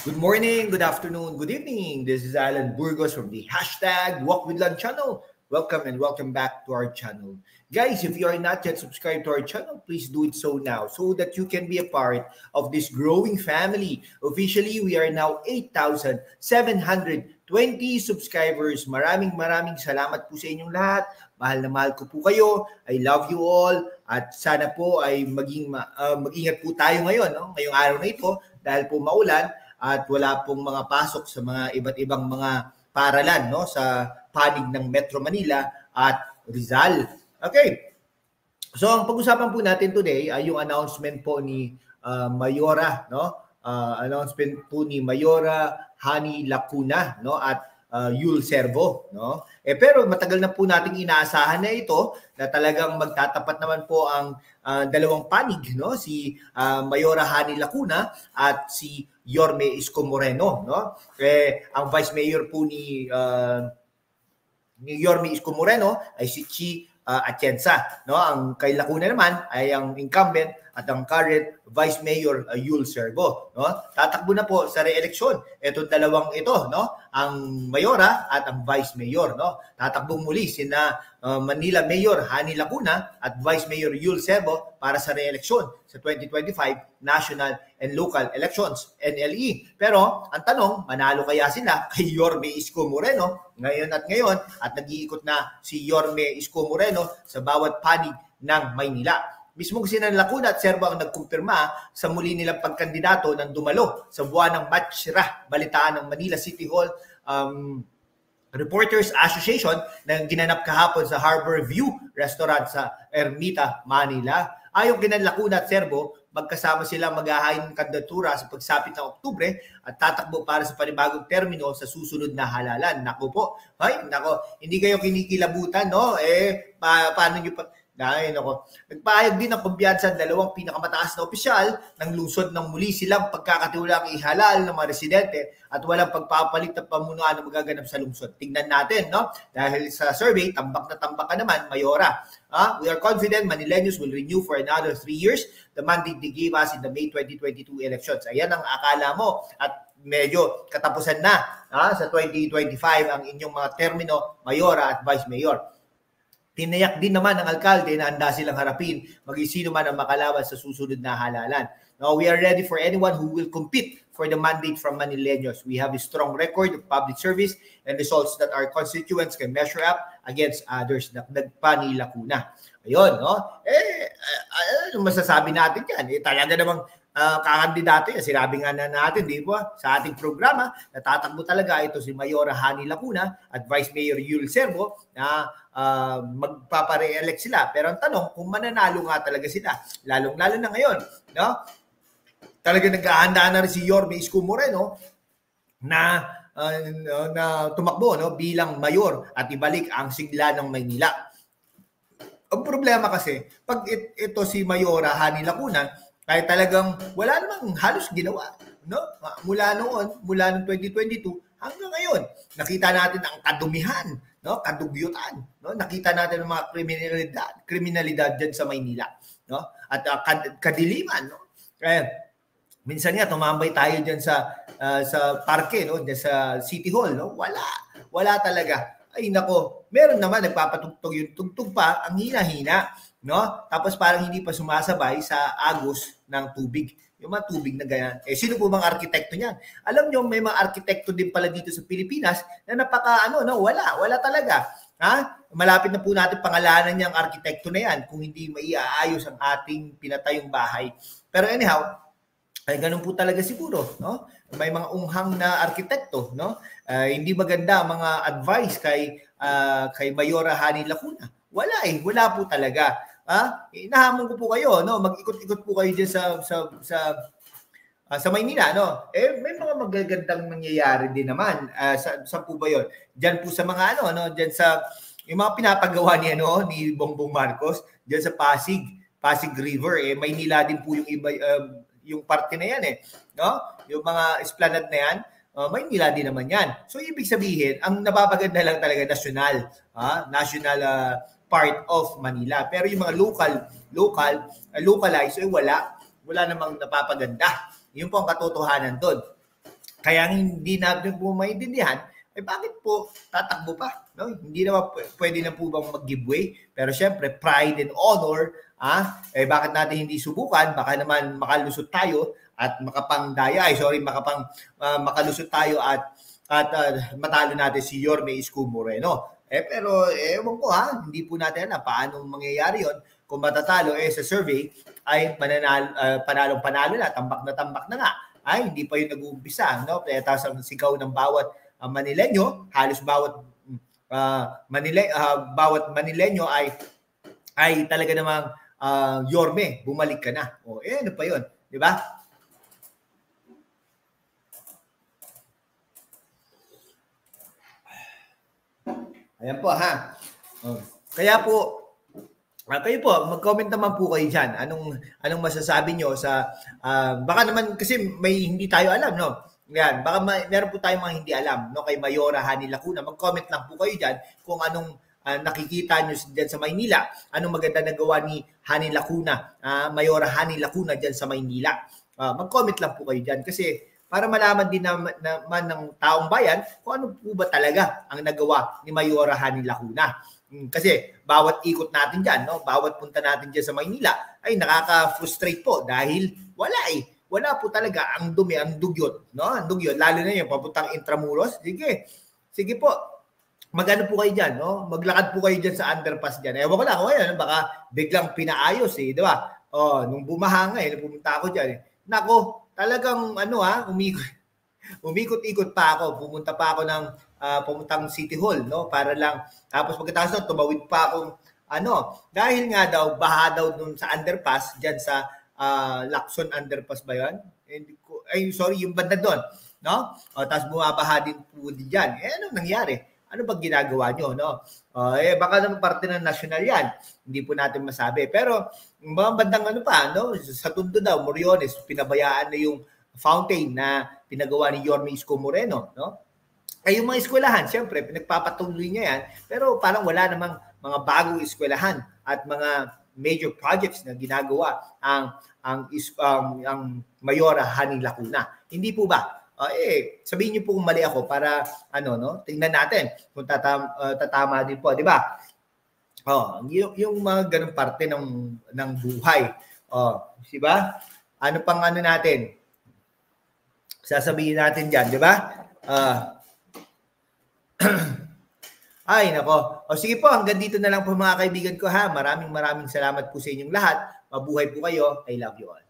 Good morning, good afternoon, good evening. This is Alan Burgos from the hashtag Walk with Lan channel. Welcome and welcome back to our channel. Guys, if you are not yet subscribed to our channel, please do it so now so that you can be a part of this growing family. Officially, we are now 8,720 subscribers. Maraming salamat po sa inyong lahat. Mahal na mahal ko po kayo. I love you all. At sana po ay mag-ingat po tayo ngayon, no? Ngayong araw na ito dahil po maulan at wala pong mga pasok sa mga iba't ibang mga paaralan, no, sa panig ng Metro Manila at Rizal. Okay. So ang pag-usapan po natin today ay yung announcement po ni Mayora, no? Announcement po ni Mayora Hani Lacuna, no, at Yul Servo, no? Pero matagal na po nating inaasahan na ito na talagang magtatapat naman po ang dalawang panig, no? Si Mayora Hani Lacuna at si Yorme Isko Moreno, no? Ang Vice Mayor po ni Yorme Isko Moreno ay si Chi Atienza, no? Ang kay Lacuna naman ay ang incumbent at ang current Vice Mayor Yul Servo, no? Tatakbo na po sa re-eleksyon itong dalawang ito, no? Ang Mayora at ang Vice Mayor, no? Tatakbo muli sina Manila Mayor Hani Lacuna at Vice Mayor Yul Servo para sa re-eleksyon sa 2025 national and local elections, NLE. Pero ang tanong, manalo kaya sila kay Yorme Isko Moreno ngayon at nag-iikot na si Yorme Isko Moreno sa bawat panig ng Maynila. Mismo si Lacuna at Servo ang nagkumpirma sa muli nilang pagkandidato ng dumalo sa buwan ng Match-Ra, balitaan ng Manila City Hall Reporters Association na ginanap kahapon sa Harbor View Restaurant sa Ermita, Manila. Ayon kina Lacuna at Servo, magkasama sila maghahain ng kandidatura sa pagsapit ng Oktubre at tatakbo para sa panibagong termino sa susunod na halalan. Nako po, hindi kayo kinikilabutan, no? Paano nyo pa? Dahil nagpahayag din ng kumpiyansa ang dalawang pinakamataas na opisyal ng lungsod ng muli silang pagkakatiwalang ihalal ng mga residente at walang pagpapalit ng pamunuan na magaganap sa lungsod. Tingnan natin, no? Dahil sa survey, tambak na tambak ka naman, Mayora. We are confident Manileños will renew for another 3 years the mandate they gave us in the May 2022 elections. Ayan ang akala mo at medyo katapusan na sa 2025 ang inyong mga termino, Mayora at Vice Mayor. Tinayak din naman ng alkalde na handa silang harapin mag-isino man ang makalaban sa susunod na halalan. Now, we are ready for anyone who will compete for the mandate from Manileños. We have a strong record of public service and results that our constituents can measure up against others. Nagpa ni Lacuna. Ayun, no? Ano masasabi natin yan? Talaga namang kakandidato yan. Sinabi nga na natin, di ba? Sa ating programa, natatakbo talaga ito si Mayora Hani Lacuna at Vice Mayor Yul Servo na magpapare-elect sila. Pero ang tanong, kung mananalo nga talaga sila, lalong-lalo na ngayon, no? Talaga naghahanda na rin si Yorme Isko Moreno na tumakbo, no, bilang mayor at ibalik ang sigla ng Maynila. Ang problema kasi, pag ito si Mayora Hani Lacuna, kahit talagang wala namang halos ginawa, no? Mula noong 2022 hanggang ngayon, nakita natin ang kadumihan, no? Kadugyutan, no? Nakita natin ang mga kriminalidad diyan sa Maynila, no? At kadiliman, no? Minsan nga tumambay tayo diyan sa parke, no? Diyan sa City Hall, no? Wala talaga. Ay nako, meron naman nagpapatugtog yung tugtog pa, ang hina-hina, no? Tapos parang hindi pa sumasabay sa agos ng tubig. Yung mga tubig na ganyan. Sino po bang arkitekto niyan? Alam niyo, may mga arkitekto din pala dito sa Pilipinas na wala talaga. Malapit na po natin pangalanan niyang arkitekto na yan kung hindi maiaayos ang ating pinatayong bahay. Pero anyhow, ay ganun po talaga siguro, no? May mga unghang na arkitekto, no? Hindi maganda mga advice kay Mayora Hani Lacuna. Wala po talaga. Inahamon ko po kayo, no? Mag-ikot-ikot po kayo diyan sa Maynila, no? May mga magagandang nangyayari din naman. Saan po ba 'yon? Diyan po sa mga diyan sa yung mga pinapagawa ni Bongbong Marcos, diyan sa Pasig River, Maynila din po yung iba, yung parte na yan, no? Yung mga esplanade na yan, Maynila din naman yan. So ibig sabihin, ang napapaganda lang talaga national part of Manila. Pero yung mga localized, wala namang napapaganda. Yun po ang katotohanan doon. Kaya hindi natin po maintindihan, bakit po tatakbo pa? No? Hindi naman pwede na po bang mag-giveaway? Pero syempre, pride and honor, bakit natin hindi subukan? Baka naman makalusot tayo at makalusot tayo at matalo natin si Yorme Isko Moreno. Pero ewan ko hindi po natin alam paano mangyayari yon. Kung matatalo sa survey ay panalong-panalo na, tambak na nga. Ay hindi pa yun nag-uumpisa, no? Tapos ang sigaw ng bawat Manileño, halos bawat Manileño ay talaga namang Yorme, bumalik ka na. Ano pa yun, di ba? Ayan po Kaya po kayo po, mag-comment naman po kayo diyan. Anong masasabi nyo sa baka naman kasi may hindi tayo alam, no? Yan, baka meron po tayong mga hindi alam, no, kay Mayora Hani Lacuna. Mag-comment lang po kayo diyan kung anong nakikita nyo diyan sa Maynila. Anong maganda na gawa ni Hani Lacuna, Mayora Hani Lacuna diyan sa Maynila. Mag-comment lang po kayo diyan kasi para malaman din naman ng taong bayan kung ano po ba talaga ang nagawa ni Mayora Hani Lacuna. Kasi bawat ikot natin dyan, no? Bawat punta natin dyan sa Maynila ay nakaka-frustrate po dahil wala po talaga ang dumi, ang dugyot, no? Ang dugyot, lalo na yung papuntang Intramuros. Sige po, magano po kayo dyan, no? Maglakad po kayo dyan sa underpass dyan. Ewan ko lang, baka biglang pinaayos nung nung pumunta ako dyan. Nako, talagang umikot-ikot pa ako. Pumunta pa ako ng pumuntang City Hall, no? Para lang tapos pagkatapos tumawid pa akong dahil nga daw baha daw dun sa underpass diyan sa Lacson underpass ba 'yon? Yung banda doon, no? Tapos bumabaha din po diyan. Ano nangyari? Ano bang ginagawa nyo, no? Baka naman parte ng national yan. Hindi po natin masabi. Pero mga bandang no? Sa Tondo daw, Moriones, pinabayaan na yung fountain na pinagawa ni Yorme Isko Moreno, no? Yung mga eskwelahan, siyempre, pinagpapatuloy niya yan, pero parang wala namang mga bagong eskwelahan at mga major projects na ginagawa ang Mayora Hani Lacuna. Hindi po ba? Sabihin niyo po kung mali ako para tingnan natin kung tatama din po, di ba? Yung mga ganung parte ng buhay. Di ba? Ano pang natin? Sasabihin natin diyan, di ba? Ay, nako. Sige po, hanggang dito na lang po mga kaibigan ko Maraming salamat po sa inyong lahat. Mabuhay po kayo. I love you all.